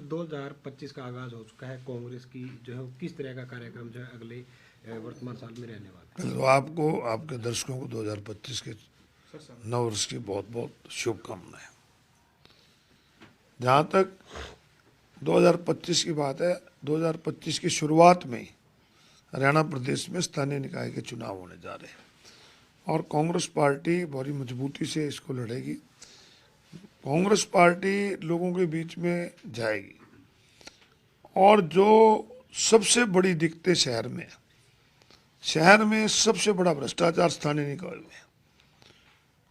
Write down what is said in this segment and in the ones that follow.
2025 का आगाज हो चुका है। कांग्रेस की जो है किस तरह का कार्यक्रम जो है अगले वर्तमान साल में रहने वाला है? तो आपको, आपके दर्शकों को 2025 के नव वर्ष की बहुत बहुत शुभकामनाएं। जहाँ तक 2025 की बात है, 2025 की शुरुआत में ही हरियाणा प्रदेश में स्थानीय निकाय के चुनाव होने जा रहे हैं और कांग्रेस पार्टी बड़ी मजबूती से इसको लड़ेगी। कांग्रेस पार्टी लोगों के बीच में जाएगी और जो सबसे बड़ी दिक्कतें शहर में सबसे बड़ा भ्रष्टाचार स्थानीय निकाय में,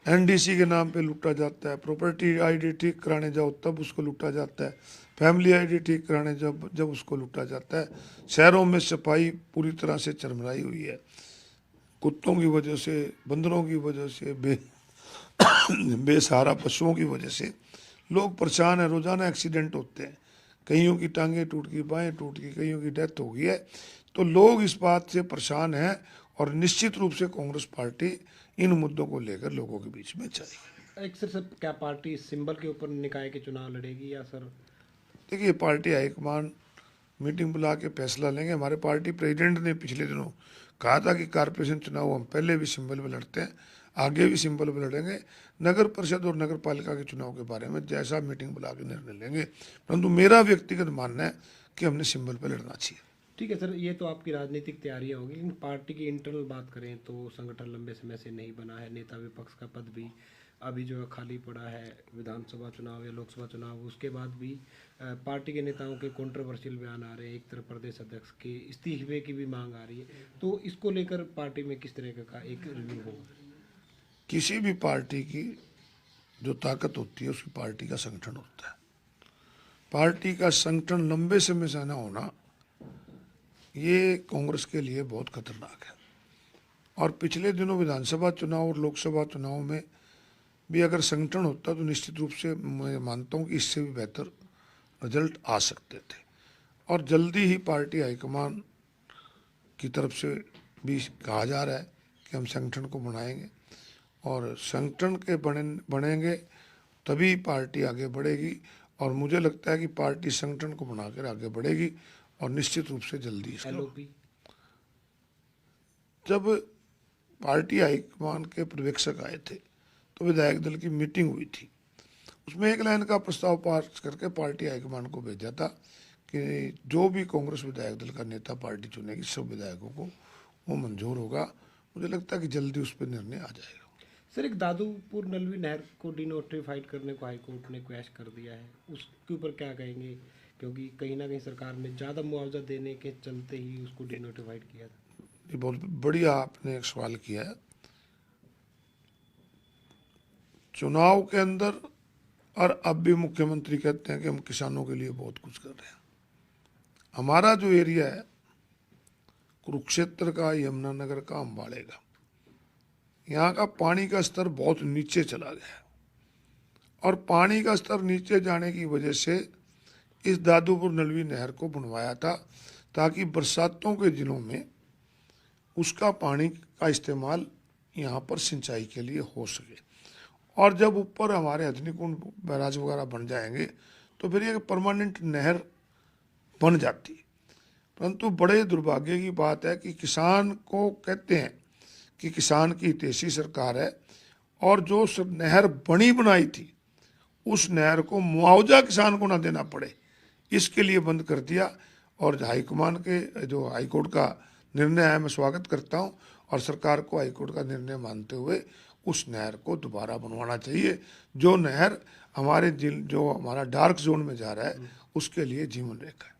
एनडीसी के नाम पे लूटा जाता है, प्रॉपर्टी आईडी ठीक कराने जाओ तब उसको लूटा जाता है, फैमिली आईडी ठीक कराने जब उसको लूटा जाता है। शहरों में सफाई पूरी तरह से चरमराई हुई है। कुत्तों की वजह से, बंदरों की वजह से, बेसहारा पशुओं की वजह से लोग परेशान हैं। रोजाना एक्सीडेंट होते हैं, कईयों की टांगें टूट गई, बाहें टूट गई, कईयों की डेथ हो गई है। तो लोग इस बात से परेशान हैं और निश्चित रूप से कांग्रेस पार्टी इन मुद्दों को लेकर लोगों के बीच में जाएगी। एक सर क्या पार्टी सिंबल के ऊपर निकाय के चुनाव लड़ेगी या सर? देखिए, पार्टी हाईकमान मीटिंग बुला के फैसला लेंगे। हमारे पार्टी प्रेसिडेंट ने पिछले दिनों कहा था कि कारपोरेशन चुनाव हम पहले भी सिंबल में लड़ते हैं, आगे भी सिंबल में लड़ेंगे। नगर परिषद और नगर पालिका के चुनाव के बारे में जैसा मीटिंग बुला के निर्णय लेंगे, परंतु मेरा व्यक्तिगत मानना है कि हमने सिंबल पर लड़ना चाहिए। ठीक है सर, ये तो आपकी राजनीतिक तैयारियां होगी, लेकिन पार्टी की इंटरनल बात करें तो संगठन लंबे समय से नहीं बना है। नेता विपक्ष का पद भी अभी जो है खाली पड़ा है। विधानसभा चुनाव या लोकसभा चुनाव उसके बाद भी पार्टी के नेताओं के कंट्रोवर्शियल बयान आ रहे हैं। एक तरफ प्रदेश अध्यक्ष के इस्तीफे की भी मांग आ रही है, तो इसको लेकर पार्टी में किस तरह का एक रिव्यू होगा? किसी भी पार्टी की जो ताकत होती है उसकी पार्टी का संगठन होता है। पार्टी का संगठन लंबे समय से न होना ये कांग्रेस के लिए बहुत खतरनाक है। और पिछले दिनों विधानसभा चुनाव और लोकसभा चुनाव में भी अगर संगठन होता तो निश्चित रूप से मैं मानता हूँ कि इससे भी बेहतर रिजल्ट आ सकते थे। और जल्दी ही पार्टी हाईकमान की तरफ से भी कहा जा रहा है कि हम संगठन को बनाएंगे और संगठन के बनेंगे तभी पार्टी आगे बढ़ेगी। और मुझे लगता है कि पार्टी संगठन को बनाकर आगे बढ़ेगी और निश्चित रूप से जल्दी जब पार्टी हाईकमान के पर्यवेक्षक आए थे तो विधायक दल की मीटिंग हुई थी, उसमें एक लाइन का प्रस्ताव पास करके पार्टी हाईकमान को भेजा था कि जो भी कांग्रेस विधायक दल का नेता पार्टी चुनेगी सब विधायकों को वो मंजूर होगा। मुझे लगता है कि जल्दी उस पर निर्णय आ जाएगा। सर, एक दादूपुर नलवी नहर को डिनोटिफाइड करने को हाईकोर्ट ने क्वैश कर दिया है, उसके ऊपर क्या कहेंगे? क्योंकि कहीं ना कहीं सरकार ने ज़्यादा मुआवजा देने के चलते ही उसको डिनोटिफाइड किया था। ये बहुत बढ़िया आपने एक सवाल किया है। चुनाव के अंदर और अब भी मुख्यमंत्री कहते हैं कि हम किसानों के लिए बहुत कुछ कर रहे हैं। हमारा जो एरिया है कुरुक्षेत्र का, यमुनानगर का, अम्बाड़े का, यहाँ का पानी का स्तर बहुत नीचे चला गया है और पानी का स्तर नीचे जाने की वजह से इस दादूपुर नलवी नहर को बनवाया था ताकि बरसातों के दिनों में उसका पानी का इस्तेमाल यहाँ पर सिंचाई के लिए हो सके। और जब ऊपर हमारे हथनीकुंड बैराज वगैरह बन जाएंगे तो फिर ये परमानेंट नहर बन जाती है। परंतु बड़े दुर्भाग्य की बात है कि किसान को कहते हैं कि किसान की हितैषी सरकार है और जो नहर बनी बनाई थी उस नहर को मुआवजा किसान को ना देना पड़े इसके लिए बंद कर दिया। और हाईकमान के जो हाईकोर्ट का निर्णय है मैं स्वागत करता हूं और सरकार को हाईकोर्ट का निर्णय मानते हुए उस नहर को दोबारा बनवाना चाहिए। जो नहर हमारे जो हमारा डार्क जोन में जा रहा है उसके लिए जीवन रेखा है।